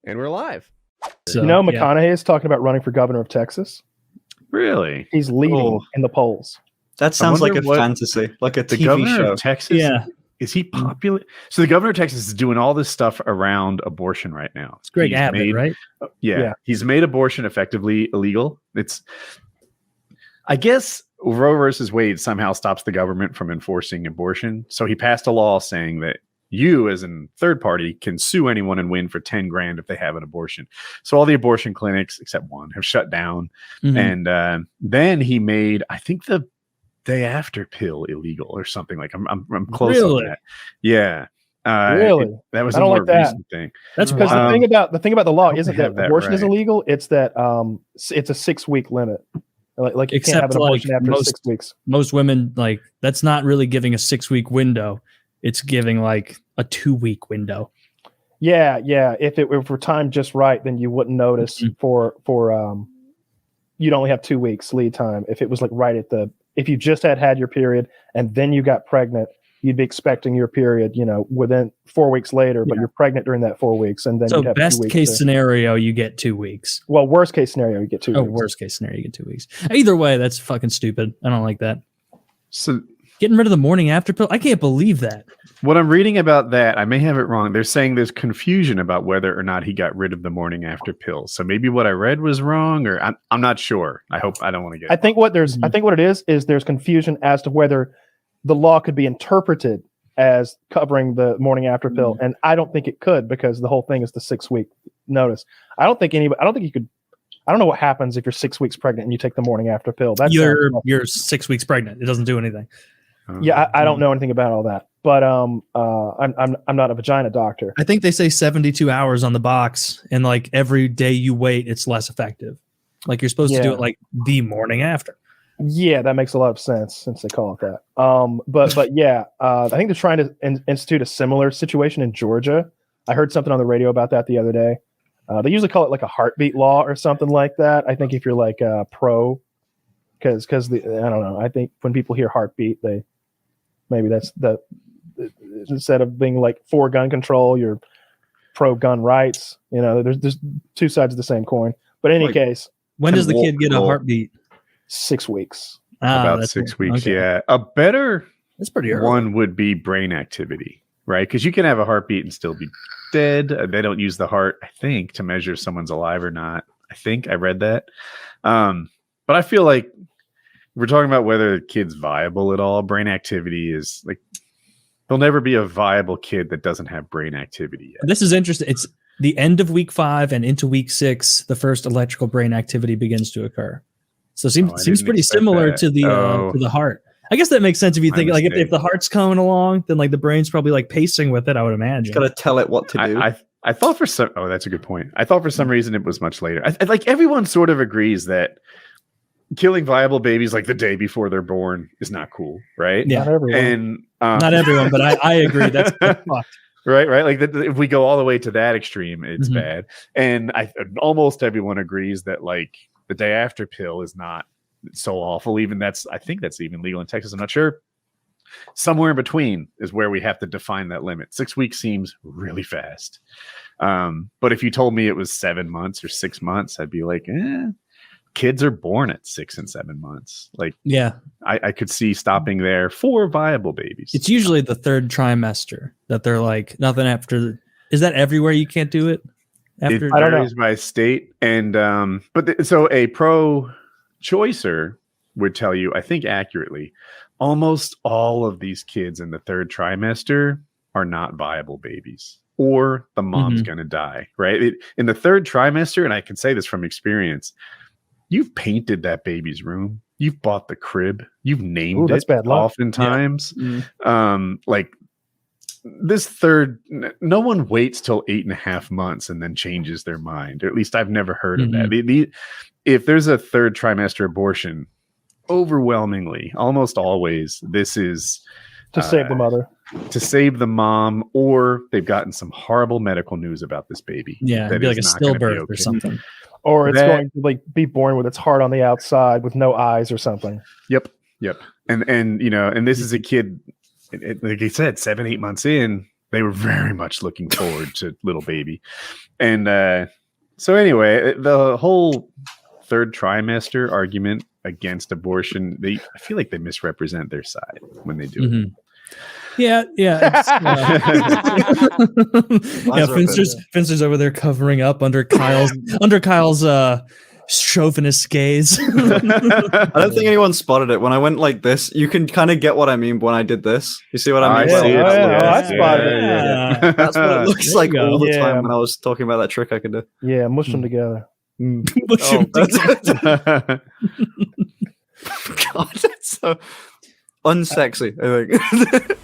And we're live. So, McConaughey is talking about running for governor of Texas. Really? He's leading in the polls. That sounds like a fantasy, like a TV governor show. Of Texas, is he popular? So the governor of Texas is doing all this stuff around abortion right now. It's Greg Abbott, right? Yeah, he's made abortion effectively illegal. I guess Roe versus Wade somehow stops the government from enforcing abortion. So he passed a law saying that you, as a third party, can sue anyone and win for $10,000 if they have an abortion. So all the abortion clinics, except one, have shut down. Mm-hmm. And then he made, I think, the day after pill illegal or something. Like I'm close on that. Yeah. Really? That was a more recent thing. That's because the thing about the law isn't that abortion is illegal. It's that it's a 6-week limit. Like you can't have an abortion after 6 weeks. Most women, that's not really giving a 6-week window. It's giving like a 2-week window. Yeah. If it were timed just right, then you wouldn't notice for you'd only have 2 weeks lead time. If it was like right at if you just had your period and then you got pregnant, you'd be expecting your period, within 4 weeks later, but you're pregnant during that 4 weeks. And then so best case scenario, you get 2 weeks. Well, worst case scenario, you get 2 weeks. Worst case scenario, you get 2 weeks. Either way, that's fucking stupid. I don't like that. So getting rid of the morning after pill, I can't believe that. What I'm reading about that, I may have it wrong. They're saying there's confusion about whether or not he got rid of the morning after pill. So maybe what I read was wrong, or I'm not sure. I don't want to get. I think what it is there's confusion as to whether the law could be interpreted as covering the morning after pill, and I don't think it could, because the whole thing is the 6-week notice. I don't think you could. I don't know what happens if you're 6 weeks pregnant and you take the morning after pill. You're 6 weeks pregnant. It doesn't do anything. Yeah, I don't know anything about all that, but I'm not a vagina doctor. I think they say 72 hours on the box, and like every day you wait, it's less effective. Like you're supposed to do it like the morning after. Yeah, that makes a lot of sense since they call it that. But yeah, I think they're trying to institute a similar situation in Georgia. I heard something on the radio about that the other day. They usually call it like a heartbeat law or something like that. I think if you're like pro, because I don't know. I think when people hear heartbeat, maybe that's instead of being like for gun control, you're pro gun rights. There's two sides of the same coin. But in any case, when does the kid get a heartbeat? 6 weeks. About 6 weeks. Okay. Yeah. A better that's pretty early. One would be brain activity, right? Because you can have a heartbeat and still be dead. They don't use the heart, I think, to measure if someone's alive or not. I think I read that. But I feel like we're talking about whether the kid's viable at all. Brain activity is like, there'll never be a viable kid that doesn't have brain activity yet. This is interesting. It's the end of week 5 and into week 6, the first electrical brain activity begins to occur. So it seems pretty similar to the heart. I guess that makes sense if you think like if the heart's coming along, then like the brain's probably like pacing with it, I would imagine. Got to tell it what to do. I thought for some. Oh, that's a good point. I thought for some reason it was much later. Like everyone sort of agrees that killing viable babies like the day before they're born is not cool, right? Yeah, not everyone. And not everyone, but I agree. That's fucked. Right. Like if we go all the way to that extreme, it's bad. And almost everyone agrees that like the day after pill is not so awful. I think that's even legal in Texas. I'm not sure. Somewhere in between is where we have to define that limit. 6 weeks seems really fast. But if you told me it was 7 months or 6 months, I'd be like, kids are born at 6 and 7 months. Like, yeah, I could see stopping there for viable babies. It's usually the 3rd trimester that they're like nothing after. Is that everywhere? You can't do it after? It varies by state. And so a pro-choicer would tell you, I think accurately, almost all of these kids in the 3rd trimester are not viable babies, or the mom's going to die. Right in the 3rd trimester, and I can say this from experience. You've painted that baby's room. You've bought the crib. You've named it. Bad luck. Oftentimes, like this 3rd, no one waits till 8.5 months and then changes their mind. Or at least I've never heard of that. If there's a 3rd trimester abortion, overwhelmingly, almost always, this is to save the mother, to save the mom, or they've gotten some horrible medical news about this baby. Yeah, it'd be like a stillbirth or something. Or it's going to like be born with its heart on the outside with no eyes or something. Yep. And this is a kid, like I said, 7-8 months in, They were very much looking forward to little baby. And so anyway, the whole third trimester argument against abortion, I feel like they misrepresent their side when they do it. Yeah. Finster's over there covering up under Kyle's chauvinist gaze. I don't think anyone spotted it when I went like this. You can kind of get what I mean when I did this. You see what I mean? I spotted it. Yeah. That's what it looks like all the time when I was talking about that trick I could do. Yeah, mush them together. Mush them together. God, that's so unsexy, I think.